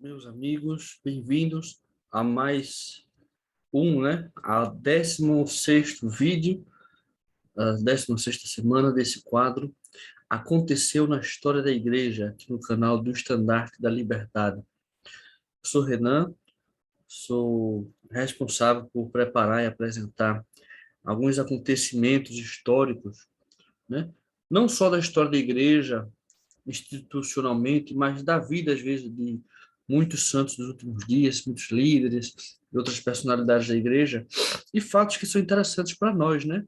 Meus amigos, bem-vindos a mais a 16º vídeo, a 16ª semana desse quadro. Aconteceu na história da igreja, aqui no canal do Estandarte da Liberdade. Eu sou Renan, sou responsável por preparar e apresentar alguns acontecimentos históricos, né? Não só da história da igreja, institucionalmente, mas da vida, às vezes, de muitos santos dos últimos dias, muitos líderes e outras personalidades da igreja, e fatos que são interessantes para nós, né?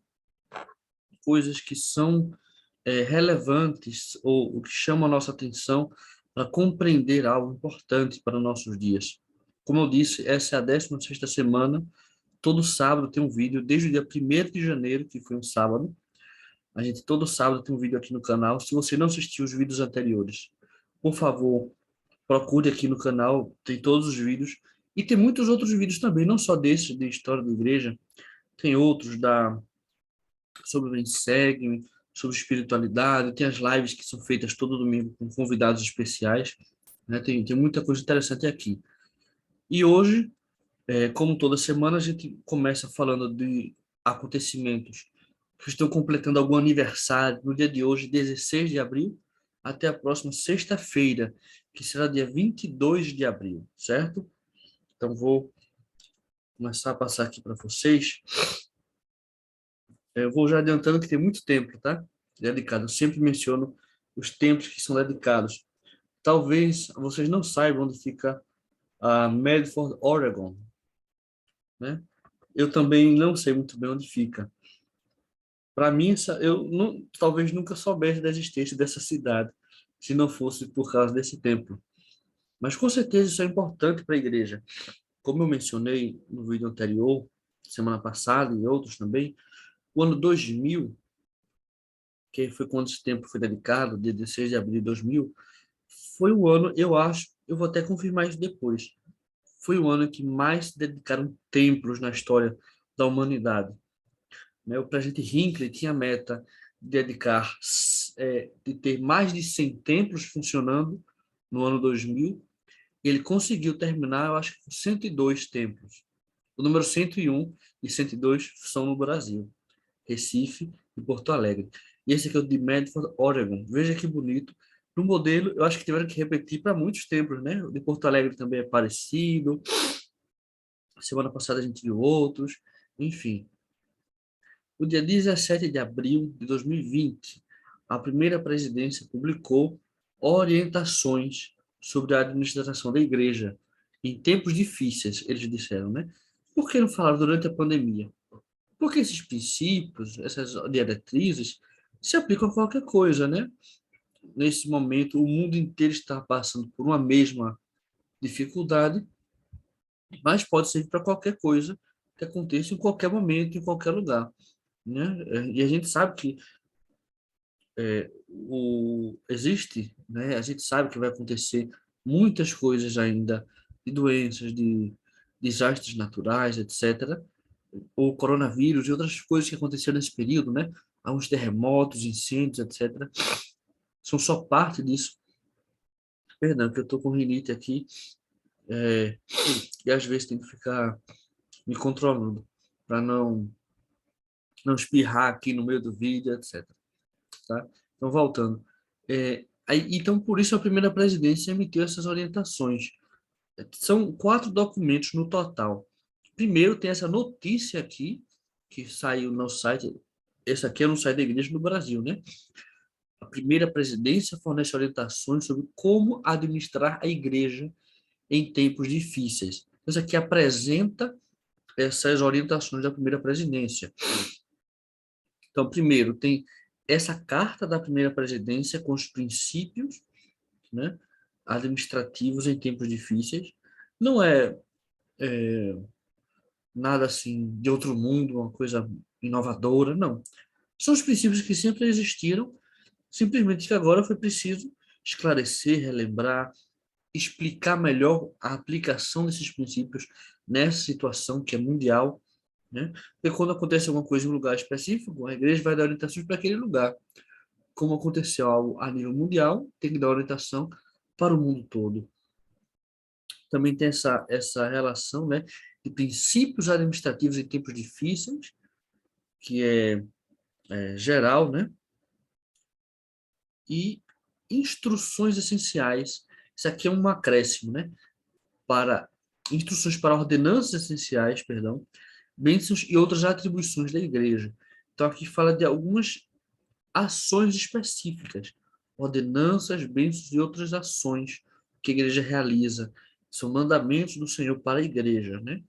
Coisas que são relevantes ou que chamam a nossa atenção para compreender algo importante para os nossos dias. Como eu disse, essa é a 16ª semana. Todo sábado tem um vídeo, desde o dia 1º de janeiro, que foi um sábado. A gente todo sábado tem um vídeo aqui no canal. Se você não assistiu os vídeos anteriores, por favor, procure aqui no canal, tem todos os vídeos. E tem muitos outros vídeos também, não só desse, de história da igreja. Tem outros sobre o Vem Segue, sobre espiritualidade. Tem as lives que são feitas todo domingo com convidados especiais, né? Tem muita coisa interessante aqui. E hoje, como toda semana, a gente começa falando de acontecimentos que estão completando algum aniversário no dia de hoje, 16 de abril, até a próxima sexta-feira, que será dia 22 de abril, certo? Então, vou começar a passar aqui para vocês. Eu vou já adiantando que tem muito templo, tá? Dedicado. Eu sempre menciono os templos que são dedicados. Talvez vocês não saibam onde fica a Medford, Oregon, né? Eu também não sei muito bem onde fica. Para mim, eu não, talvez nunca soubesse da existência dessa cidade, se não fosse por causa desse templo. Mas com certeza isso é importante para a igreja. Como eu mencionei no vídeo anterior, semana passada e outros também, o ano 2000, que foi quando esse templo foi dedicado, dia 16 de abril de 2000, foi o ano, eu acho, eu vou até confirmar isso depois, foi o ano que mais se dedicaram templos na história da humanidade, né? O presidente Hinckley tinha a meta de dedicar, de ter mais de 100 templos funcionando no ano 2000. Ele conseguiu terminar, eu acho, com 102 templos. O número 101 e 102 são no Brasil, Recife e Porto Alegre. E esse aqui é o de Medford, Oregon. Veja que bonito. No modelo, eu acho que tiveram que repetir para muitos templos, né? O de Porto Alegre também é parecido. Semana passada a gente viu outros. Enfim, no dia 17 de abril de 2020, a primeira presidência publicou orientações sobre a administração da igreja em tempos difíceis, eles disseram, né? Por que não falaram durante a pandemia? Porque esses princípios, essas diretrizes, se aplicam a qualquer coisa, né? Nesse momento, o mundo inteiro está passando por uma mesma dificuldade, mas pode ser para qualquer coisa que aconteça em qualquer momento, em qualquer lugar, né? E a gente sabe que existe, né? A gente sabe que vai acontecer muitas coisas ainda, de doenças, de desastres naturais, etc. O coronavírus e outras coisas que aconteceram nesse período, né? Há uns terremotos, incêndios, etc. São só parte disso. Perdão, que eu tô com rinite aqui, é, e às vezes tenho que ficar me controlando para não espirrar aqui no meio do vídeo, etc. Tá? Então, voltando. Então, por isso, a primeira presidência emitiu essas orientações. São 4 documentos no total. Primeiro, tem essa notícia aqui, que saiu no site. Esse aqui é no site da Igreja no Brasil, né? A primeira presidência fornece orientações sobre como administrar a igreja em tempos difíceis. Essa aqui apresenta essas orientações da primeira presidência. Então, primeiro, tem essa carta da primeira presidência com os princípios, né, administrativos em tempos difíceis. Não é nada assim de outro mundo, uma coisa inovadora, não. São os princípios que sempre existiram, simplesmente que agora foi preciso esclarecer, relembrar, explicar melhor a aplicação desses princípios nessa situação que é mundial, né? Porque quando acontece alguma coisa em um lugar específico, a igreja vai dar orientações para aquele lugar. Como aconteceu algo a nível mundial, tem que dar orientação para o mundo todo. também tem essa relação, né, de princípios administrativos em tempos difíceis, que é geral, né, e instruções essenciais. Isso aqui é um acréscimo, né, para instruções para ordenanças essenciais, perdão, bênçãos e outras atribuições da igreja. Então aqui fala de algumas ações específicas, ordenanças, bênçãos e outras ações que a igreja realiza. São mandamentos do Senhor para a igreja, né?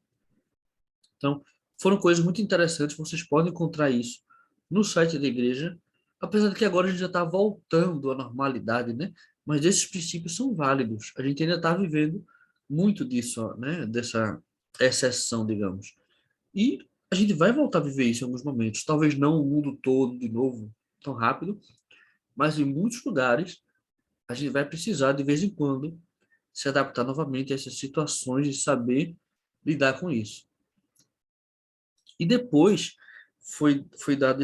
Então, foram coisas muito interessantes, vocês podem encontrar isso no site da igreja, apesar de que agora a gente já está voltando à normalidade, né? Mas esses princípios são válidos. A gente ainda está vivendo muito disso, ó, né? Dessa exceção, digamos. E a gente vai voltar a viver isso em alguns momentos. Talvez não o mundo todo de novo, tão rápido, mas em muitos lugares a gente vai precisar, de vez em quando, se adaptar novamente a essas situações e saber lidar com isso. E depois foi dado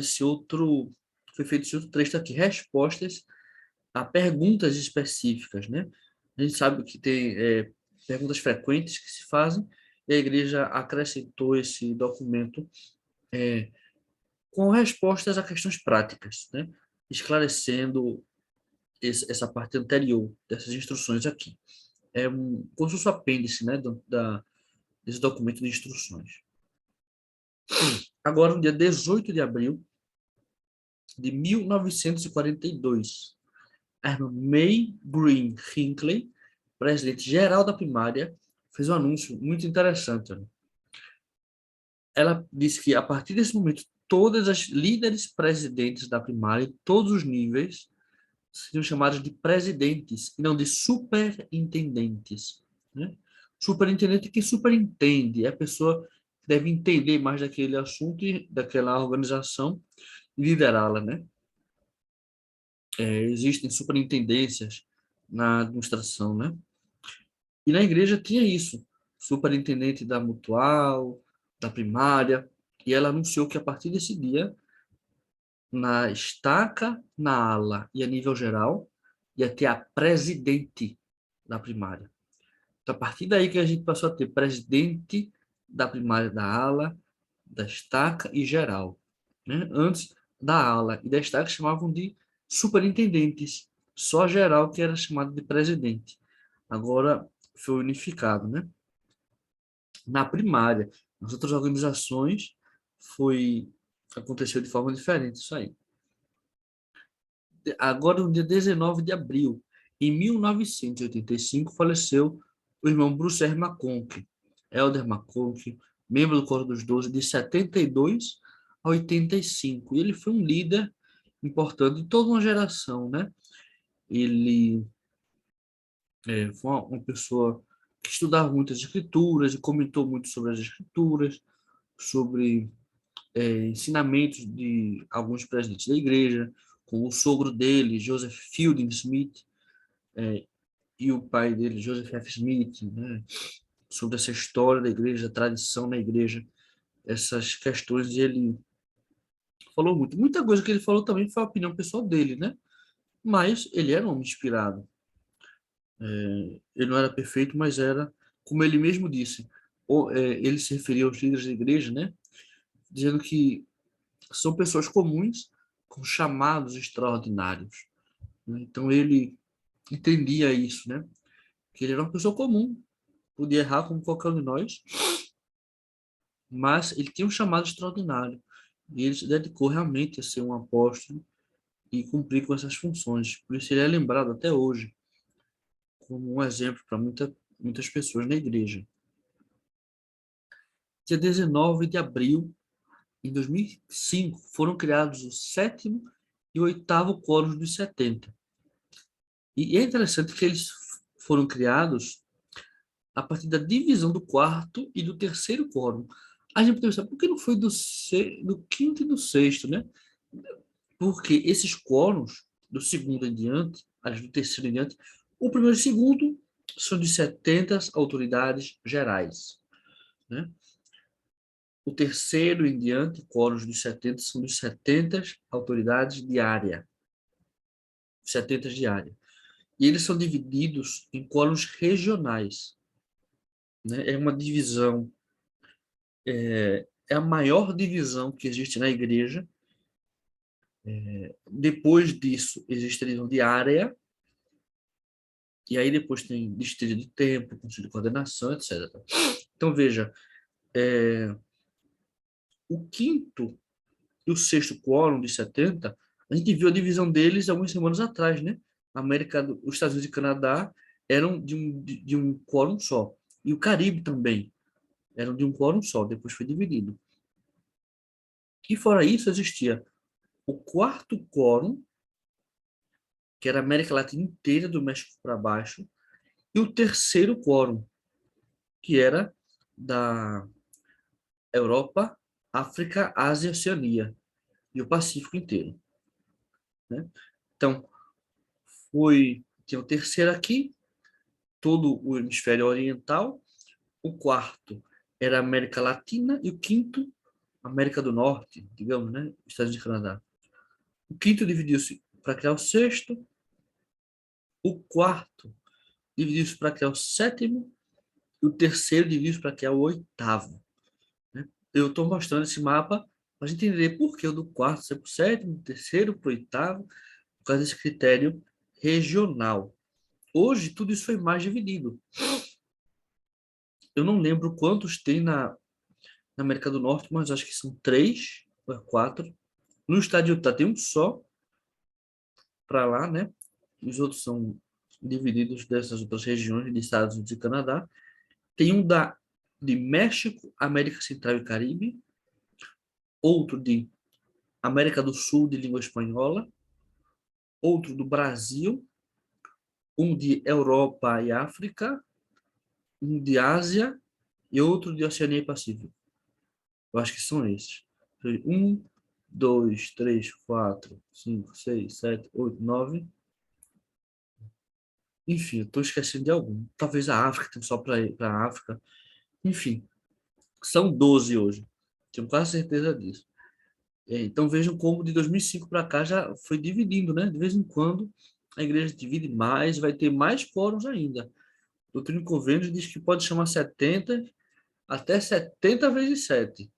foi feito esse outro trecho aqui, respostas a perguntas específicas, né? A gente sabe que tem perguntas frequentes que se fazem, e a igreja acrescentou esse documento com respostas a questões práticas, né? Esclarecendo essa parte anterior dessas instruções aqui. É como se fosse um apêndice, né, desse documento de instruções. Agora, no dia 18 de abril de 1942, a irmã May Green Hinckley, presidente geral da primária, fez um anúncio muito interessante. Ela disse que, a partir desse momento, todas as líderes presidentes da primária, todos os níveis, seriam chamados de presidentes e não de superintendentes, né? Superintendente que superintende, é a pessoa que deve entender mais daquele assunto e daquela organização e liderá-la, né? Existem superintendências na administração, né? E na igreja tinha isso, superintendente da mutual, da primária, e ela anunciou que a partir desse dia, na estaca, na ala e a nível geral, ia ter a presidente da primária. Então, a partir daí que a gente passou a ter presidente da primária da ala, da estaca e geral, né? Antes da ala e da estaca chamavam de superintendentes, só geral que era chamado de presidente. Agora foi unificado, né? Na primária, nas outras organizações aconteceu de forma diferente isso aí. Agora, no dia 19 de abril, em 1985, faleceu o irmão Bruce R. McConkie, Elder McConkie, membro do Coro dos Doze, de 72 a 85. E ele foi um líder importante de toda uma geração, né? Ele foi uma pessoa que estudava muitas escrituras e comentou muito sobre as escrituras, sobre ensinamentos de alguns presidentes da igreja, com o sogro dele, Joseph Fielding Smith, e o pai dele, Joseph F. Smith, né, sobre essa história da igreja, a tradição na igreja, essas questões, e ele falou muito. Muita coisa que ele falou também foi a opinião pessoal dele, né? Mas ele era um homem inspirado. Ele não era perfeito, mas era, como ele mesmo disse, ele se referia aos líderes da igreja, né? Dizendo que são pessoas comuns com chamados extraordinários, né? Então ele entendia isso, né? Que ele era uma pessoa comum, podia errar como qualquer um de nós, mas ele tinha um chamado extraordinário e ele se dedicou realmente a ser um apóstolo e cumprir com essas funções. Por isso ele é lembrado até hoje como um exemplo para muitas pessoas na igreja. Dia 19 de abril em 2005, foram criados o sétimo e o oitavo Quórum dos 70. E é interessante que eles foram criados a partir da divisão do quarto e do terceiro quórum. A gente pode pensar, por que não foi do quinto e do sexto, né? Porque esses quórums, do segundo em diante, aliás, do terceiro em diante, o primeiro e o segundo são de 70 autoridades gerais, né? O terceiro em diante, quóruns dos 70, são dos 70 autoridades de área. 70 de área. E eles são divididos em quóruns regionais. né? É uma divisão, é a maior divisão que existe na igreja. Depois disso, existe a divisão de área, e aí depois tem distrito de templo, conselho de coordenação, etc. Então, veja, é, o quinto e o sexto quórum de 70, a gente viu a divisão deles algumas semanas atrás, né? Os Estados Unidos e Canadá eram de um quórum só. E o Caribe também eram de um quórum só, depois foi dividido. E fora isso, existia o quarto quórum, que era a América Latina inteira, do México para baixo, e o terceiro quórum, que era da Europa, África, Ásia e Oceania, e o Pacífico inteiro, né? Então, tinha o terceiro aqui, todo o hemisfério oriental, o quarto era a América Latina e o quinto, América do Norte, digamos, né? Estados Unidos e Canadá. O quinto dividiu-se para criar o sexto, o quarto dividiu-se para criar o sétimo, e o terceiro dividiu-se para criar o oitavo, né? Eu estou mostrando esse mapa para a gente entender por que o do quarto ser para o sétimo, o terceiro para o oitavo, por causa desse critério regional. Hoje, tudo isso foi mais dividido. Eu não lembro quantos tem na América do Norte, mas acho que são três ou quatro. No estado de Utah tem um só para lá, né? Os outros são divididos dessas outras regiões de Estados Unidos e Canadá. Tem um de México, América Central e Caribe, outro de América do Sul de língua espanhola, outro do Brasil, um de Europa e África, um de Ásia e outro de Oceania e Pacífico. Eu acho que são esses. Um, dois, três, quatro, cinco, seis, sete, oito, nove. Enfim, eu estou esquecendo de algum. Talvez a África, tem só para a África. Enfim, são 12 hoje. Tenho quase certeza disso. Então vejam como de 2005 para cá já foi dividindo, né? De vez em quando a igreja divide mais, vai ter mais quórums ainda. O Doutrina e Convênios diz que pode chamar 70 até 70 vezes 7,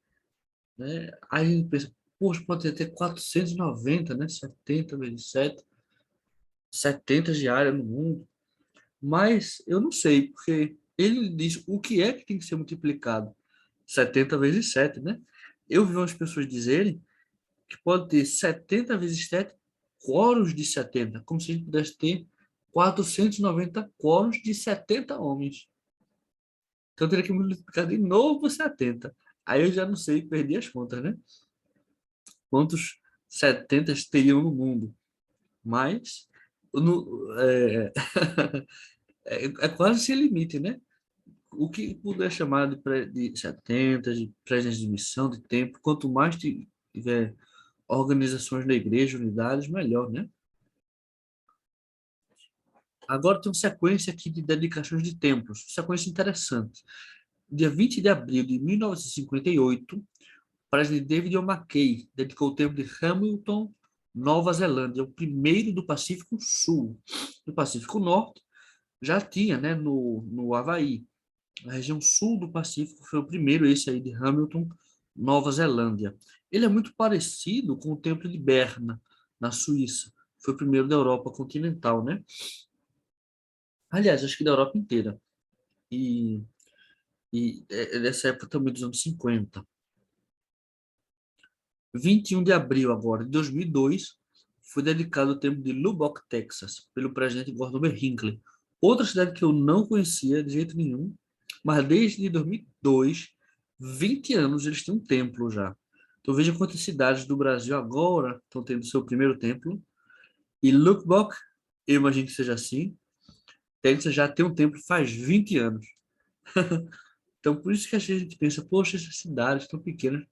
né? Aí a gente pensa, poxa, pode ter até 490, né? 70 vezes 7, 70 diárias no mundo. Mas eu não sei, porque ele diz o que é que tem que ser multiplicado. 70 vezes 7, né? Eu vi umas pessoas dizerem que pode ter 70 vezes 7 quóruns de 70, como se a gente pudesse ter 490 quóruns de 70 homens. Então eu teria que multiplicar de novo por 70. Aí eu já não sei, perdi as contas, né? Quantos 70 teriam no mundo? Mas é quase sem limite, né? O que puder chamar de 70, de presença de missão, de tempo, quanto mais tiver organizações da igreja, unidades, melhor, né? Agora tem uma sequência aqui de dedicações de templos, sequência interessante. Dia 20 de abril de 1958, o presidente David O. McKay dedicou o templo de Hamilton, Nova Zelândia, o primeiro do Pacífico Sul. No Pacífico Norte já tinha, né, no Havaí. A região sul do Pacífico foi o primeiro, esse aí de Hamilton, Nova Zelândia. Ele é muito parecido com o Templo de Berna, na Suíça. Foi o primeiro da Europa continental, né? Aliás, acho que da Europa inteira. E, e dessa época também dos anos 50. 21 de abril agora, de 2002, foi dedicado ao templo de Lubbock, Texas, pelo presidente Gordon B. Hinckley. Outra cidade que eu não conhecia de jeito nenhum, mas desde 2002, 20 anos eles têm um templo já. Então veja quantas cidades do Brasil agora estão tendo seu primeiro templo. E Lubbock, eu imagino que seja assim, Texas já tem um templo faz 20 anos. Então por isso que a gente pensa, poxa, essas cidades tão pequenas,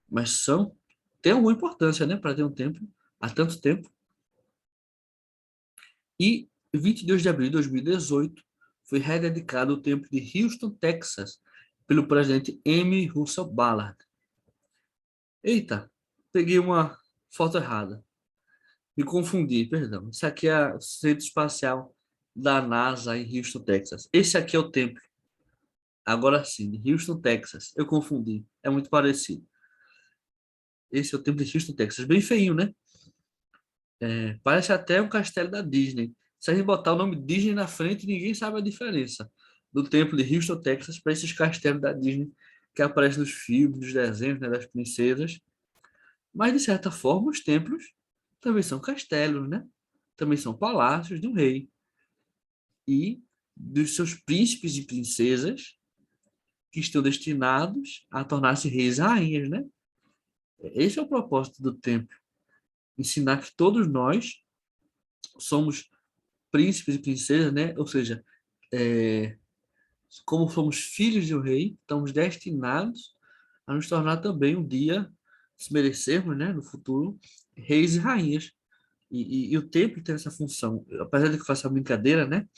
mas tem alguma importância, né, para ter um templo há tanto tempo. E 22 de abril de 2018 foi rededicado o templo de Houston, Texas, pelo presidente M. Russell Ballard. Eita, peguei uma foto errada. Me confundi, perdão. Isso aqui é o Centro Espacial da NASA em Houston, Texas. Esse aqui é o templo Agora sim, de Houston, Texas. Eu confundi. É muito parecido. Esse é o templo de Houston, Texas. Bem feinho, né? Parece até um castelo da Disney. Se a gente botar o nome Disney na frente, ninguém sabe a diferença do templo de Houston, Texas, para esses castelos da Disney que aparecem nos filmes, nos desenhos, né, das princesas. Mas, de certa forma, os templos também são castelos, né? Também são palácios de um rei. E dos seus príncipes e princesas que estão destinados a tornar-se reis e rainhas, né? Esse é o propósito do templo. Ensinar que todos nós somos príncipes e princesas, né? Ou seja, é, como somos filhos de um rei, estamos destinados a nos tornar também um dia, se merecermos, né, no futuro, reis e rainhas. E o templo tem essa função. Apesar de que eu faça a brincadeira, né,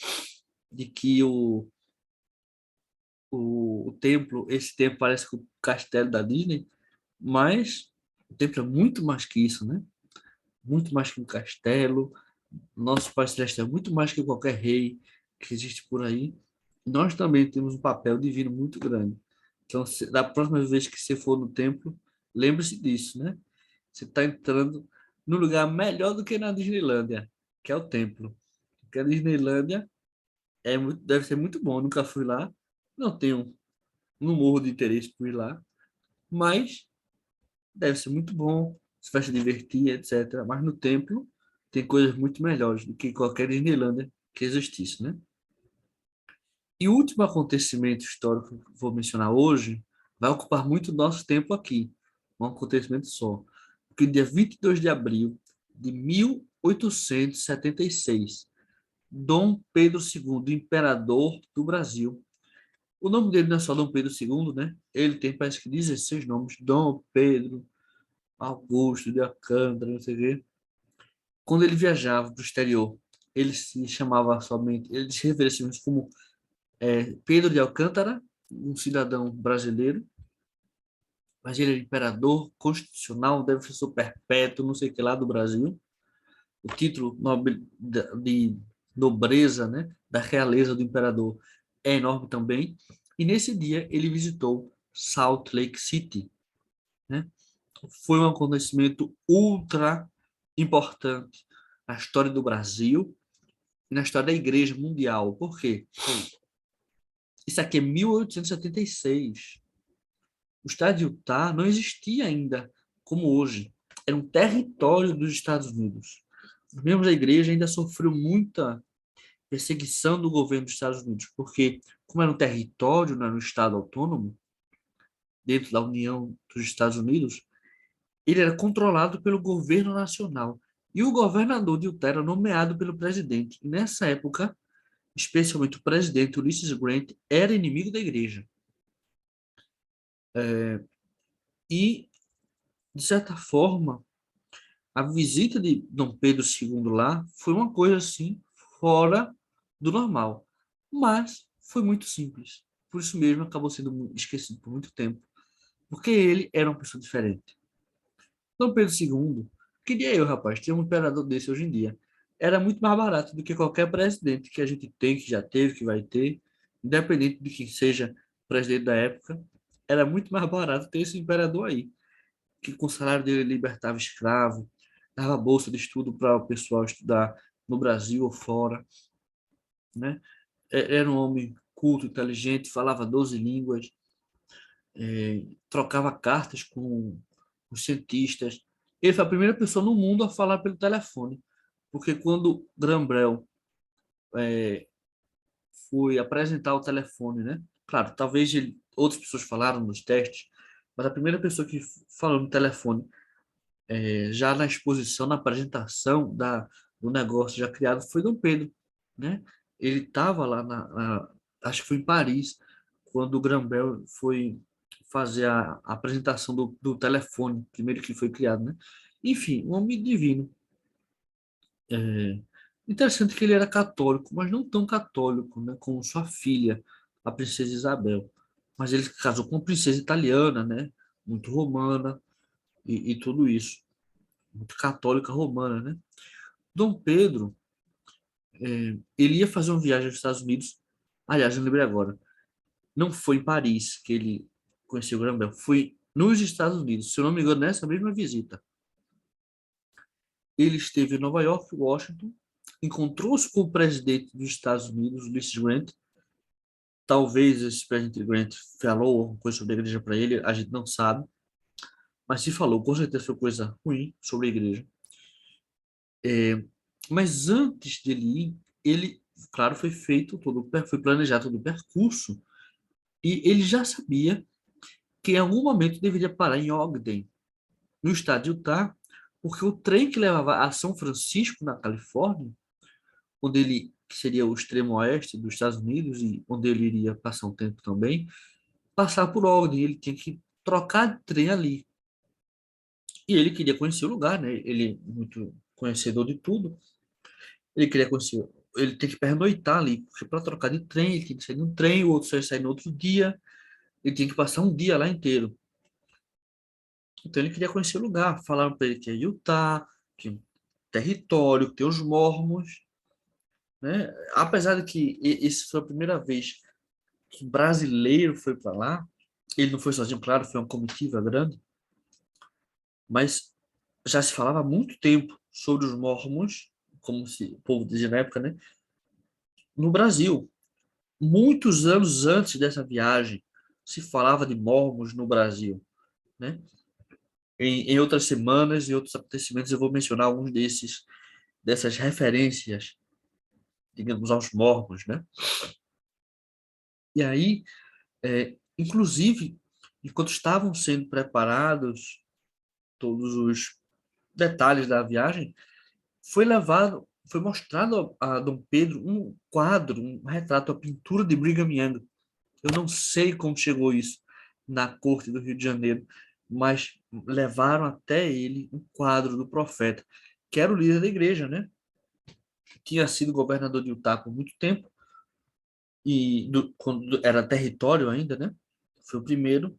de que o templo, esse templo parece com o castelo da Disney, mas o templo é muito mais que isso, né? Muito mais que um castelo. Nosso Pai Celeste é muito mais que qualquer rei que existe por aí. Nós também temos um papel divino muito grande. Então, da próxima vez que você for no templo, lembre-se disso, né? Você está entrando no lugar melhor do que na Disneylândia, que é o templo. Porque a Disneylândia deve ser muito bom. Eu nunca fui lá, não tenho, não morro de interesse por ir lá, mas deve ser muito bom. Você vai se divertir, etc. Mas no templo tem coisas muito melhores do que qualquer Disneylândia que existisse, né? E o último acontecimento histórico que vou mencionar hoje vai ocupar muito nosso tempo aqui, um acontecimento só. Porque dia 22 de abril de 1876, Dom Pedro II, imperador do Brasil. O nome dele não é só Dom Pedro II, né? Ele tem, parece que 16 nomes. Dom Pedro, Augusto de Alcântara, não sei o quê. Quando ele viajava para o exterior, ele se chamava somente, ele se referia a si mesmo como Pedro de Alcântara, um cidadão brasileiro, mas ele é imperador constitucional, defensor perpétuo, não sei o que lá do Brasil. O título de nobreza, né, da realeza do imperador é enorme também. E nesse dia ele visitou Salt Lake City, né? Foi um acontecimento ultra importante na história do Brasil e na história da Igreja Mundial. Por quê? Isso aqui é 1876. O estado de Utah não existia ainda como hoje. Era um território dos Estados Unidos. Os membros da igreja ainda sofreu muita perseguição do governo dos Estados Unidos, porque, como era um território, não era um estado autônomo, dentro da União dos Estados Unidos, ele era controlado pelo governo nacional. E o governador de Utah era nomeado pelo presidente. E nessa época, especialmente o presidente Ulysses Grant era inimigo da igreja. E, de certa forma, a visita de Dom Pedro II lá foi uma coisa assim fora do normal, mas foi muito simples. Por isso mesmo acabou sendo esquecido por muito tempo, porque ele era uma pessoa diferente. Dom Pedro II, queria eu, rapaz, ter um imperador desse hoje em dia. Era muito mais barato do que qualquer presidente que a gente tem, que já teve, que vai ter, independente de quem seja presidente da época. Era muito mais barato ter esse imperador aí, que com o salário dele libertava escravo, dava bolsa de estudo para o pessoal estudar no Brasil ou fora, né? Era um homem culto, inteligente, falava 12 línguas, trocava cartas com os cientistas. Ele foi a primeira pessoa no mundo a falar pelo telefone, porque quando Graham foi apresentar o telefone, né? Claro, talvez outras pessoas falaram nos testes, mas a primeira pessoa que falou no telefone já na exposição, na apresentação do negócio já criado, foi Dom Pedro, né? Ele estava lá acho que foi em Paris, quando o Graham foi fazer a apresentação do telefone, primeiro que foi criado, né? Enfim, um homem divino. Interessante que ele era católico, mas não tão católico, né, como sua filha, a princesa Isabel. Mas ele casou com uma princesa italiana, né? Muito romana e tudo isso. Muito católica romana, né? Dom Pedro, ele ia fazer uma viagem aos Estados Unidos. Aliás, eu lembrei agora. Não foi em Paris que ele conheceu o Graham Bell, foi nos Estados Unidos, se eu não me engano, nessa mesma visita. Ele esteve em Nova York, Washington, encontrou-se com o presidente dos Estados Unidos, Ulysses Grant. Talvez esse presidente Grant falou alguma coisa sobre a igreja para ele, a gente não sabe, mas se falou, com certeza foi coisa ruim sobre a igreja. Mas antes dele ir, ele, claro, foi feito todo, foi planejado todo o percurso e ele já sabia que em algum momento deveria parar em Ogden, no estado de Utah, porque o trem que levava a São Francisco, na Califórnia, onde ele que seria o extremo oeste dos Estados Unidos e onde ele iria passar um tempo também, passar por Ogden, ele tinha que trocar de trem ali. E ele queria conhecer o lugar, né? Ele muito conhecedor de tudo. Ele queria conhecer, ele tem que pernoitar ali, porque para trocar de trem, ele tinha que sair de um trem, o outro só ia sair no outro dia, ele tinha que passar um dia lá inteiro. Então ele queria conhecer o lugar, falaram para ele que é Utah, que é um território, que tem os mormons, né? Apesar de que essa foi a primeira vez que brasileiro foi para lá, ele não foi sozinho, claro, foi uma comitiva grande, mas já se falava há muito tempo sobre os mormons, como se o povo dizia na época, né? No Brasil. Muitos anos antes dessa viagem, se falava de mormons no Brasil, né? Em outras semanas e outros acontecimentos, eu vou mencionar alguns dessas referências, digamos, aos mormons, né? E aí, inclusive, enquanto estavam sendo preparados todos os detalhes da viagem, foi mostrado a Dom Pedro um quadro, um retrato, a pintura de Brigham Young. Eu não sei como chegou isso na corte do Rio de Janeiro, mas levaram até ele um quadro do profeta, que era o líder da igreja, né? Tinha sido governador de Utah por muito tempo, e quando era território ainda, né? Foi o primeiro,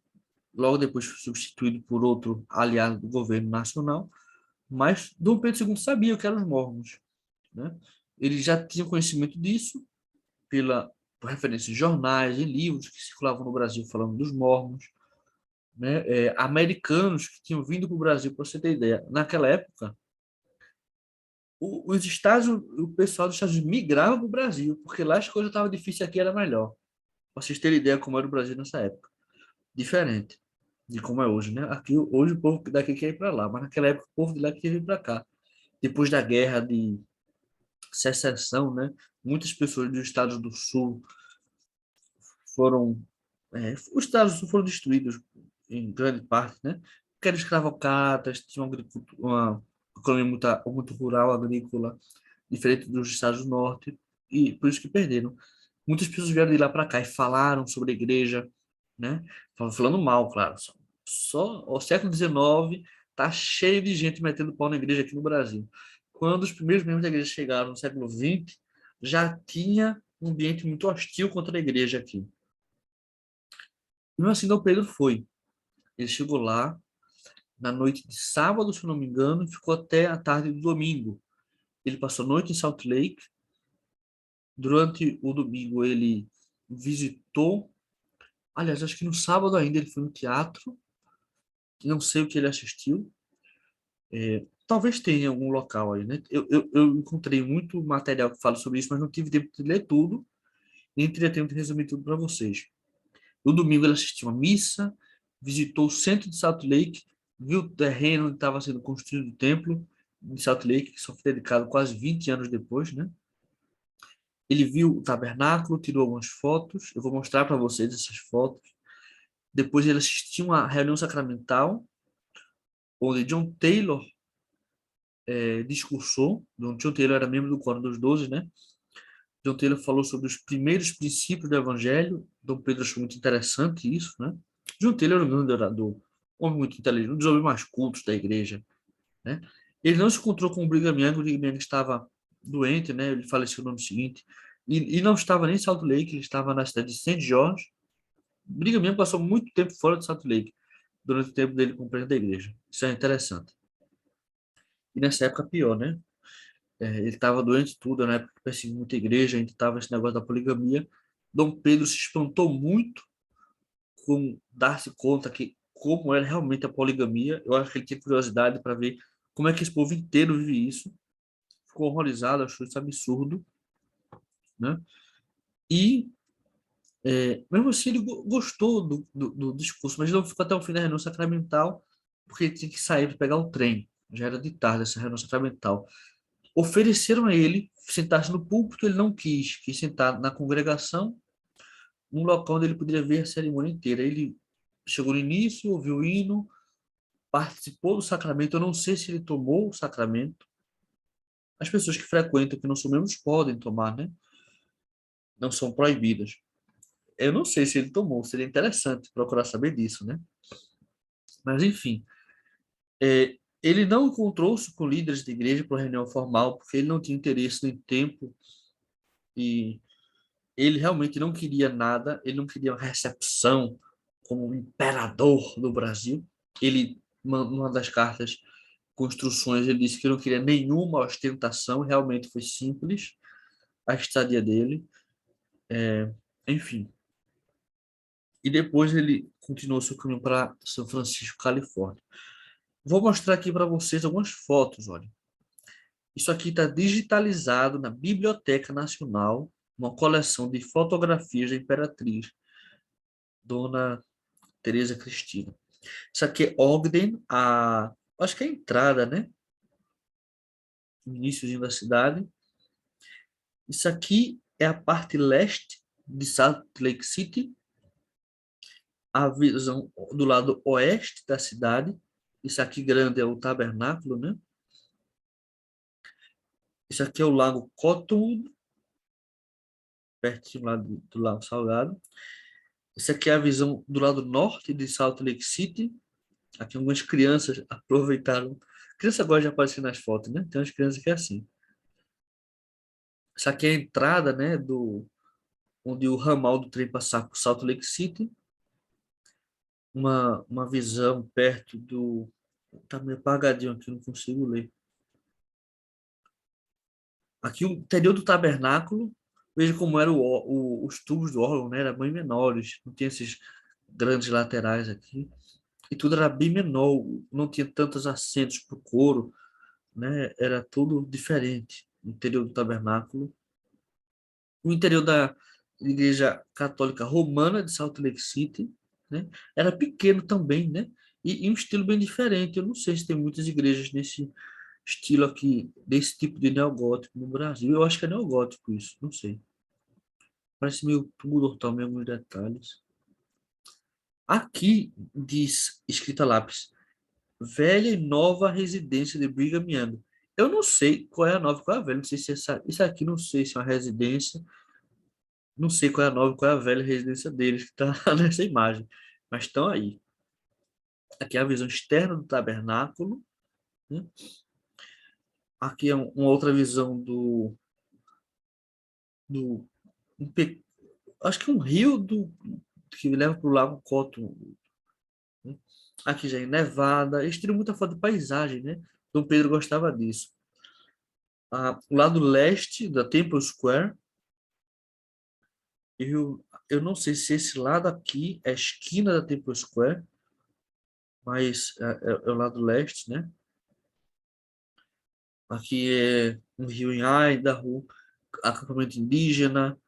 logo depois foi substituído por outro aliado do governo nacional, mas Dom Pedro II sabia o que eram os mormons, né? Ele já tinha conhecimento disso por referência em jornais e livros que circulavam no Brasil falando dos mormons, né? Americanos que tinham vindo para o Brasil, para você ter ideia. Naquela época, os estados, o pessoal dos Estados Unidos migrava para o Brasil, porque lá as coisas estavam difíceis, aqui era melhor. Para vocês terem ideia como era o Brasil nessa época. Diferente de como é hoje, né? Aqui, hoje o povo daqui quer ir para lá, mas naquela época o povo de lá queria vir para cá. Depois da guerra de secessão, né? Muitas pessoas dos estados do sul foram os estados do sul foram destruídos em grande parte, né? Porque eram escravocratas, tinham uma economia muito rural, agrícola, diferente dos estados do norte, e por isso que perderam. Muitas pessoas vieram de lá para cá e falaram sobre a igreja, né? Falando mal, claro. Só o século XIX tá cheio de gente metendo pau na igreja aqui no Brasil. Quando os primeiros membros da igreja chegaram no século XX, já tinha um ambiente muito hostil contra a igreja aqui. E mesmo assim, Dom Pedro foi. Ele chegou lá na noite de sábado, se eu não me engano, e ficou até a tarde do domingo. Ele passou a noite em Salt Lake. Durante o domingo, ele visitou. Aliás, acho que no sábado ainda ele foi no teatro. Não sei o que ele assistiu. Talvez tenha algum local aí, né? Eu encontrei muito material que fala sobre isso, mas não tive tempo de ler tudo, nem teria tempo de resumir tudo para vocês. No domingo, ele assistiu a missa, visitou o centro de Salt Lake, viu o terreno onde estava sendo construído o templo de Salt Lake, que só foi dedicado quase 20 anos depois, né? Ele viu o tabernáculo, tirou algumas fotos. Eu vou mostrar para vocês essas fotos. Depois ele assistiu uma reunião sacramental, onde John Taylor discursou. John Taylor era membro do Quórum dos Doze, né? John Taylor falou sobre os primeiros princípios do Evangelho. Dom Pedro achou muito interessante isso, né? John Taylor era um grande orador, um homem muito inteligente, um dos homens mais cultos da igreja, né? Ele não se encontrou com o Brigham Young. O Brigham Young estava doente, né? Ele faleceu no ano seguinte. E não estava nem em Salt Lake, ele estava na cidade de Saint George. Brigham Young passou muito tempo fora de Salt Lake, durante o tempo dele como presidente da igreja. Isso é interessante. E nessa época, pior, né? Ele estava doente tudo, na época que perseguiu muita igreja, ainda estava esse negócio da poligamia. Dom Pedro se espantou muito com dar-se conta que como era realmente a poligamia. Eu acho que ele tinha curiosidade para ver como é que esse povo inteiro vive isso. Ficou horrorizado, achou isso absurdo, né? E mesmo assim ele gostou do discurso, mas não ficou até o fim da renúncia sacramental, porque ele tinha que sair para pegar o trem. Já era de tarde essa renúncia sacramental. Ofereceram a ele sentar-se no púlpito, ele não quis sentar na congregação, um local onde ele poderia ver a cerimônia inteira. Ele chegou no início, ouviu o hino, participou do sacramento. Eu não sei se ele tomou o sacramento. As pessoas que frequentam, que não são membros, podem tomar, né? Não são proibidas. Eu não sei se ele tomou, seria interessante procurar saber disso, né? Mas, enfim, ele não encontrou-se com líderes de igreja para reunião formal, porque ele não tinha interesse no tempo e ele realmente não queria nada, ele não queria uma recepção como imperador do Brasil. Ele, numa das cartas com instruções, ele disse que não queria nenhuma ostentação, realmente foi simples a estadia dele. Enfim, e depois ele continuou seu caminho para São Francisco, Califórnia. Vou mostrar aqui para vocês algumas fotos, olha. Isso aqui está digitalizado na Biblioteca Nacional, uma coleção de fotografias da Imperatriz, Dona Teresa Cristina. Isso aqui é Ogden, acho que é a entrada, né? Iníciozinho da cidade. Isso aqui é a parte leste de Salt Lake City, a visão do lado oeste da cidade. Isso aqui grande é o tabernáculo, né? Isso aqui é o Lago Cottonwood, pertinho lá do Lago Salgado. Isso aqui é a visão do lado norte de Salt Lake City. Aqui algumas crianças aproveitaram. Criança gosta de aparecer nas fotos, né? Tem umas crianças que é assim. Isso aqui é a entrada, né? Onde o ramal do trem passar por Salt Lake City. Uma visão perto do. Tá meio apagadinho aqui, não consigo ler. Aqui o interior do tabernáculo. Veja como eram os tubos do órgão, né? Eram bem menores. Não tinha esses grandes laterais aqui. E tudo era bem menor. Não tinha tantos assentos para o coro, né? Era tudo diferente. O interior do tabernáculo. O interior da Igreja Católica Romana de Salt Lake City, né? Era pequeno também, né? E um estilo bem diferente. Eu não sei se tem muitas igrejas nesse estilo aqui, desse tipo de neogótico no Brasil. Eu acho que é neogótico isso, não sei. Parece meio Tudor também, alguns detalhes. Aqui diz, escrita a lápis, velha e nova residência de Brigham Young. Eu não sei qual é a nova e qual é a velha. Não sei se isso aqui não sei se é uma residência. Não sei qual é a nova e qual é a velha residência deles que está nessa imagem. Mas estão aí. Aqui é a visão externa do tabernáculo, né? Aqui é uma outra visão do acho que é um rio que leva para o Lago Cotton, né? Aqui já é Nevada. Eles tiram muita foto de paisagem, né? Dom Pedro gostava disso. O lado leste da Temple Square, eu não sei se esse lado aqui é a esquina da Temple Square, mas é o lado leste, né? Aqui é um rio em Idaho, acampamento indígena,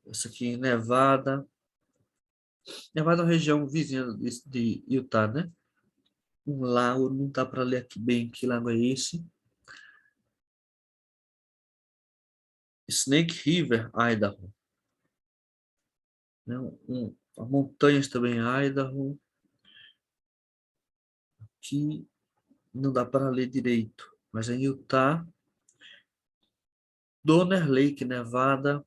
essa aqui em Nevada. Nevada é uma região vizinha de Utah, né? Um lago, não dá para ler aqui bem que lago é esse. Snake River, Idaho. Né? Montanhas também em Idaho, que não dá para ler direito. Mas é em Utah, Donner Lake, Nevada,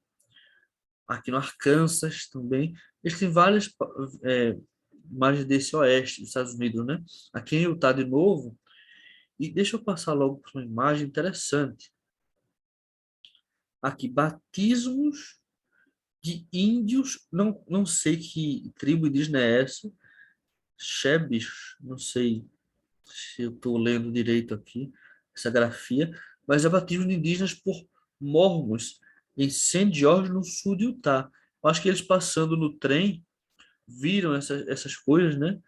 aqui no Arkansas também. Eles têm várias imagens desse oeste dos Estados Unidos, né? Aqui em Utah de novo. E deixa eu passar logo para uma imagem interessante. Aqui, batismos de índios, não sei que tribo indígena é essa, Shebis, não sei se eu estou lendo direito aqui, essa grafia, mas é batismo de indígenas por mormons em St. George, no sul de Utah. Eu acho que eles passando no trem viram essas coisas, né?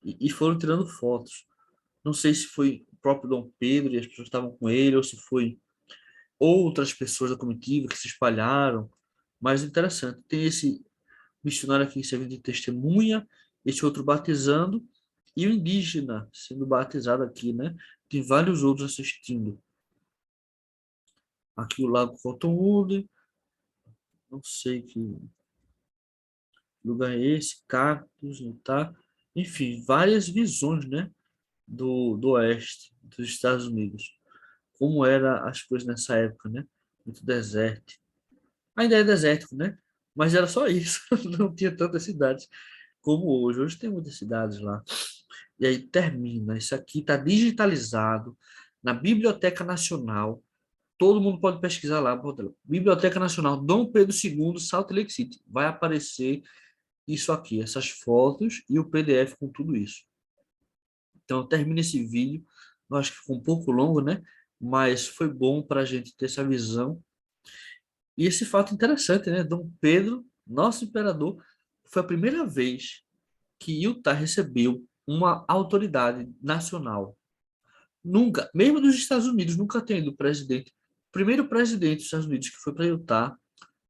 E foram tirando fotos. Não sei se foi o próprio Dom Pedro e as pessoas que estavam com ele, ou se foi outras pessoas da comitiva que se espalharam. Mas interessante, tem esse missionário aqui servindo de testemunha, esse outro batizando, e o indígena sendo batizado aqui, né? Tem vários outros assistindo. Aqui o Lago Cottonwood, não sei que lugar é esse, Cactus, não tá? Enfim, várias visões, né? Do oeste, dos Estados Unidos. Como eram as coisas nessa época, né? Muito deserto. Ainda é desértico, né? Mas era só isso. Não tinha tantas cidades como hoje. Hoje tem muitas cidades lá. E aí termina. Isso aqui está digitalizado na Biblioteca Nacional. Todo mundo pode pesquisar lá. Biblioteca Nacional Dom Pedro II, Salt Lake City. Vai aparecer isso aqui, essas fotos e o PDF com tudo isso. Então, termina esse vídeo. Eu acho que ficou um pouco longo, né? Mas foi bom para a gente ter essa visão. E esse fato interessante, né? Dom Pedro, nosso imperador, foi a primeira vez que Utah recebeu uma autoridade nacional. Nunca, mesmo nos Estados Unidos, nunca tendo presidente. O primeiro presidente dos Estados Unidos que foi para Utah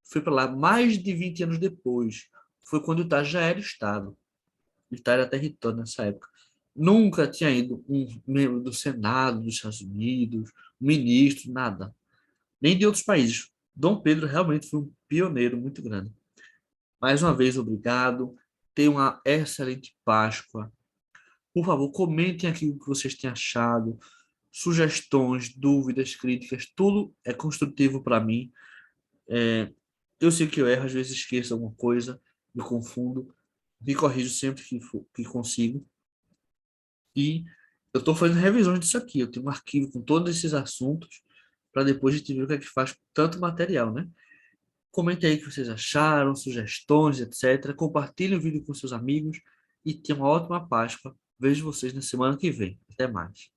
foi para lá mais de 20 anos depois. Foi quando Utah já era estado. Utah era território nessa época. Nunca tinha ido um membro do Senado dos Estados Unidos, um ministro, nada. Nem de outros países. Dom Pedro realmente foi um pioneiro muito grande. Mais uma vez, obrigado. Tenha uma excelente Páscoa. Por favor, comentem aqui o que vocês têm achado. Sugestões, dúvidas, críticas, tudo é construtivo para mim. Eu sei que eu erro, às vezes esqueço alguma coisa, me confundo, me corrijo sempre que consigo. E eu estou fazendo revisões disso aqui. Eu tenho um arquivo com todos esses assuntos para depois a gente ver o que é que faz com tanto material, né? Comente aí o que vocês acharam, sugestões, etc. Compartilhe o vídeo com seus amigos e tenha uma ótima Páscoa. Vejo vocês na semana que vem. Até mais.